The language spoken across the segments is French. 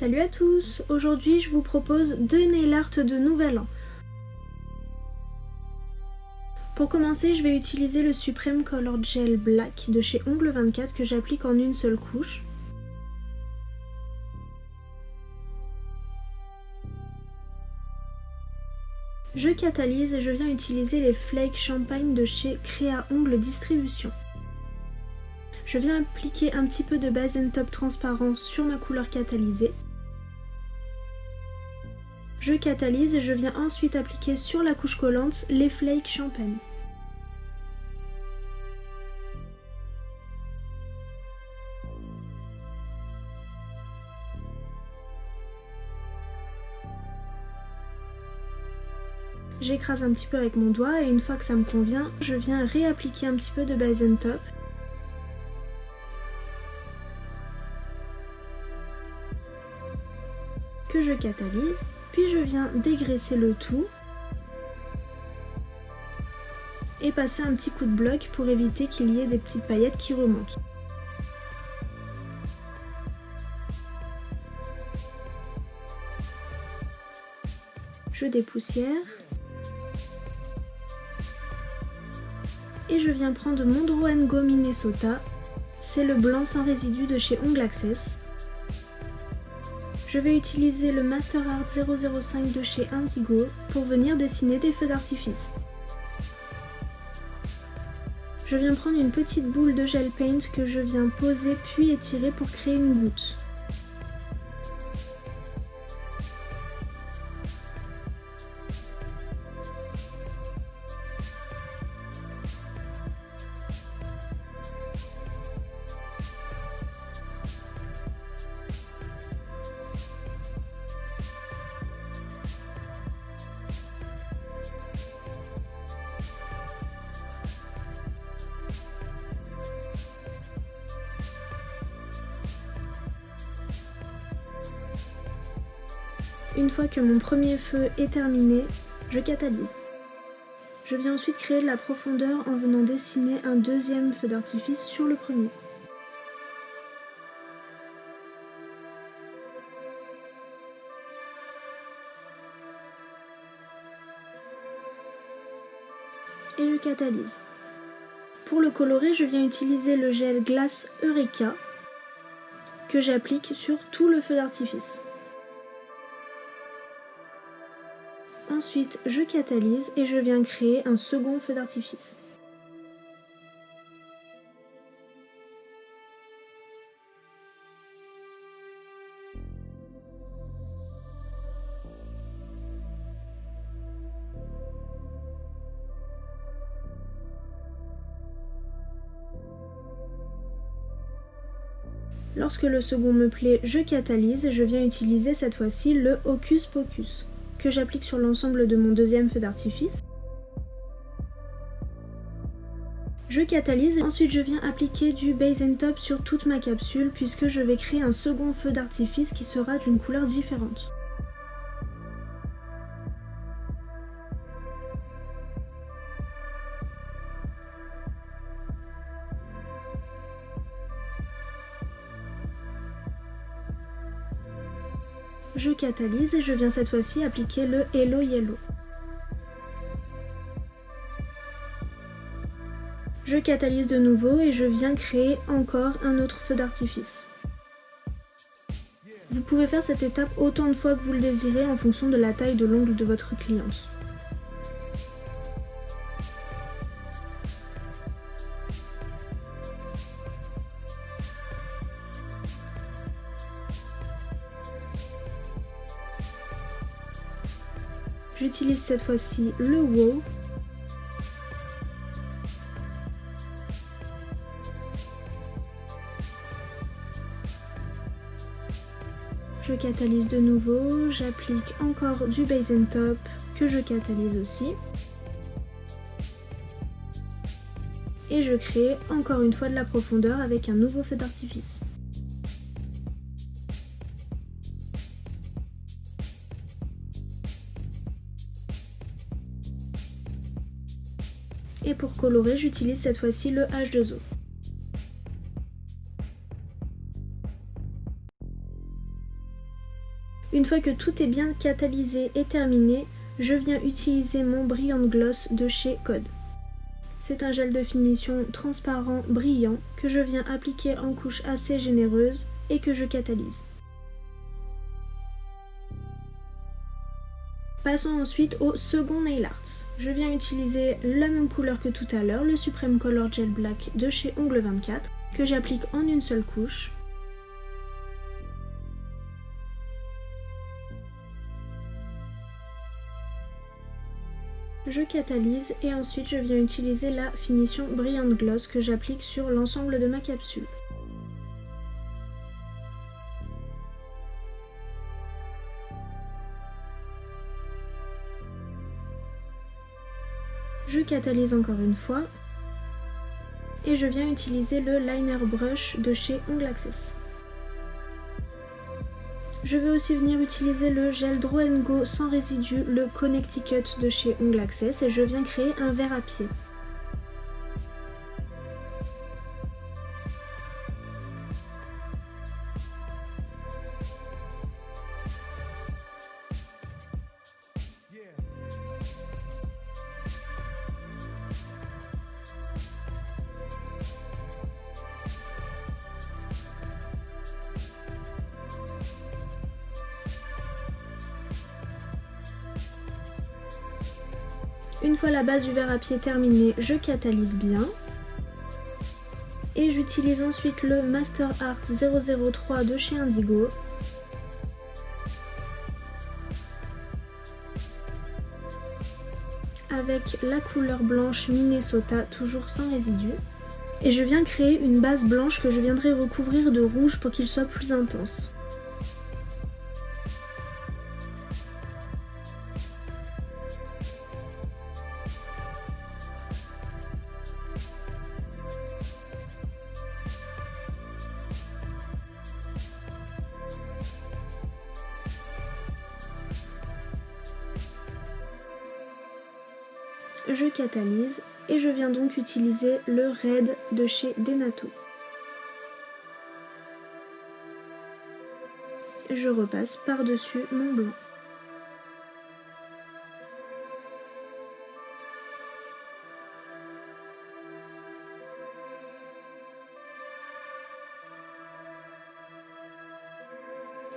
Salut à tous! Aujourd'hui je vous propose 2 nail art de nouvel an. Pour commencer, je vais utiliser le Supreme Color Gel Black de chez Ongle 24 que j'applique en une seule couche. Je catalyse et je viens utiliser les Flake Champagne de chez Créa Ongles Distribution. Je viens appliquer un petit peu de base and top transparent sur ma couleur catalysée. Je catalyse et je viens ensuite appliquer sur la couche collante les Flake Champagne. J'écrase un petit peu avec mon doigt et une fois que ça me convient, je viens réappliquer un petit peu de base and top. Que je catalyse, puis je viens dégraisser le tout et passer un petit coup de bloc pour éviter qu'il y ait des petites paillettes qui remontent. Je dépoussière et je viens prendre mon Draw & Go Minnesota, c'est le blanc sans résidu de chez Ongle Access. Je vais utiliser le Master Art 005 de chez Indigo pour venir dessiner des feux d'artifice. Je viens prendre une petite boule de gel paint que je viens poser puis étirer pour créer une goutte. Une fois que mon premier feu est terminé, je catalyse. Je viens ensuite créer de la profondeur en venant dessiner un deuxième feu d'artifice sur le premier. Et je catalyse. Pour le colorer, je viens utiliser le gel glace Eureka que j'applique sur tout le feu d'artifice. Ensuite, je catalyse et je viens créer un second feu d'artifice. Lorsque le second me plaît, je catalyse et je viens utiliser cette fois-ci le Hocus Pocus que j'applique sur l'ensemble de mon deuxième feu d'artifice. Je catalyse, ensuite je viens appliquer du base and top sur toute ma capsule puisque je vais créer un second feu d'artifice qui sera d'une couleur différente. Je catalyse et je viens cette fois-ci appliquer le Hello Yellow. Je catalyse de nouveau et je viens créer encore un autre feu d'artifice. Vous pouvez faire cette étape autant de fois que vous le désirez en fonction de la taille de l'ongle de votre cliente. J'utilise cette fois-ci le Wow. Je catalyse de nouveau, j'applique encore du base and top que je catalyse aussi. Et je crée encore une fois de la profondeur avec un nouveau feu d'artifice. Et pour colorer, j'utilise cette fois-ci le H2O. Une fois que tout est bien catalysé et terminé, je viens utiliser mon Brilliant Gloss de chez Code. C'est un gel de finition transparent brillant que je viens appliquer en couche assez généreuse et que je catalyse. Passons ensuite au second nail art. Je viens utiliser la même couleur que tout à l'heure, le Supreme Color Gel Black de chez Ongle 24, que j'applique en une seule couche. Je catalyse et ensuite je viens utiliser la finition Brilliant Gloss que j'applique sur l'ensemble de ma capsule. Je catalyse encore une fois et je viens utiliser le liner brush de chez Ongle Access. Je vais aussi venir utiliser le gel Draw & Go sans résidu, le Connecticut de chez Ongle Access, et je viens créer un verre à pied. Une fois la base du verre à pied terminée, je catalyse bien. Et j'utilise ensuite le Master Art 003 de chez Indigo. Avec la couleur blanche Minnesota, toujours sans résidu. Et je viens créer une base blanche que je viendrai recouvrir de rouge pour qu'il soit plus intense. Je catalyse et je viens donc utiliser le Red de chez Denato. Je repasse par-dessus mon blanc.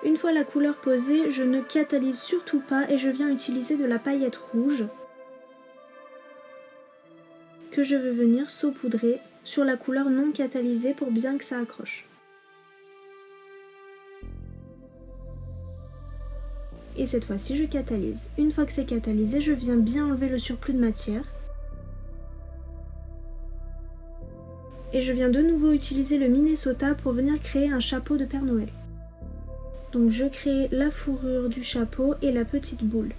Une fois la couleur posée, je ne catalyse surtout pas et je viens utiliser de la paillette rouge que je veux venir saupoudrer sur la couleur non catalysée pour bien que ça accroche. Et cette fois-ci, je catalyse. Une fois que c'est catalysé, je viens bien enlever le surplus de matière. Et je viens de nouveau utiliser le Minnesota pour venir créer un chapeau de Père Noël. Donc je crée la fourrure du chapeau et la petite boule.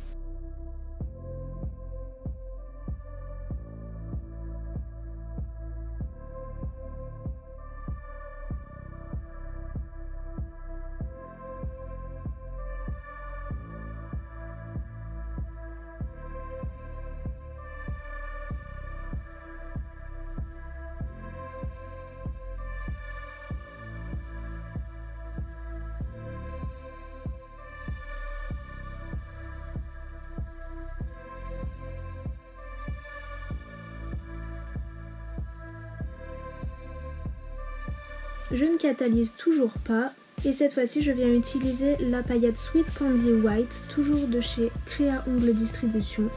Je ne catalyse toujours pas et cette fois-ci je viens utiliser la paillette Sweet Candy White, toujours de chez Créa Ongles Distribution,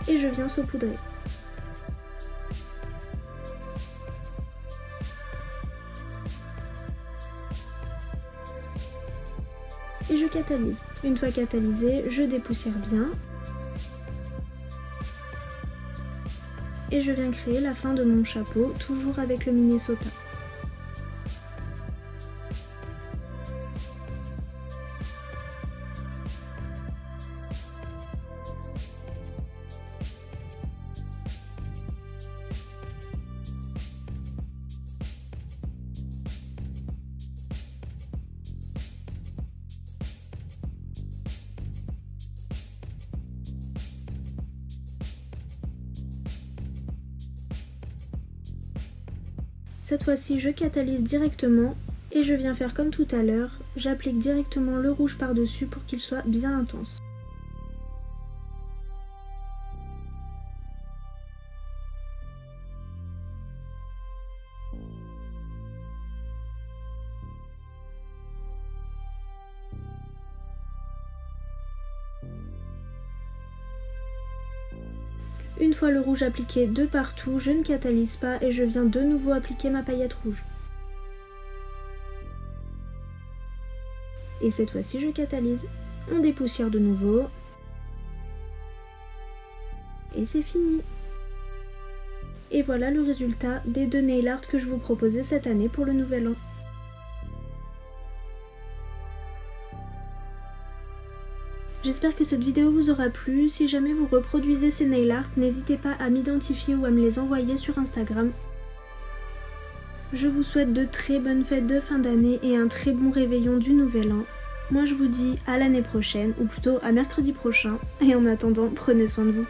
et je viens saupoudrer. Et je catalyse. Une fois catalysé, je dépoussière bien et je viens créer la fin de mon chapeau, toujours avec le Minnesota. Cette fois-ci, je catalyse directement Et je viens faire comme tout à l'heure, j'applique directement le rouge par-dessus pour qu'il soit bien intense. Une fois le rouge appliqué de partout, je ne catalyse pas et je viens de nouveau appliquer ma paillette rouge. Et cette fois-ci, je catalyse. On dépoussière de nouveau. Et c'est fini. Et voilà le résultat des 2 nail art que je vous proposais cette année pour le nouvel an. J'espère que cette vidéo vous aura plu. Si jamais vous reproduisez ces nail art, n'hésitez pas à m'identifier ou à me les envoyer sur Instagram. Je vous souhaite de très bonnes fêtes de fin d'année et un très bon réveillon du nouvel an. Moi je vous dis à l'année prochaine, ou plutôt à mercredi prochain, et en attendant, prenez soin de vous.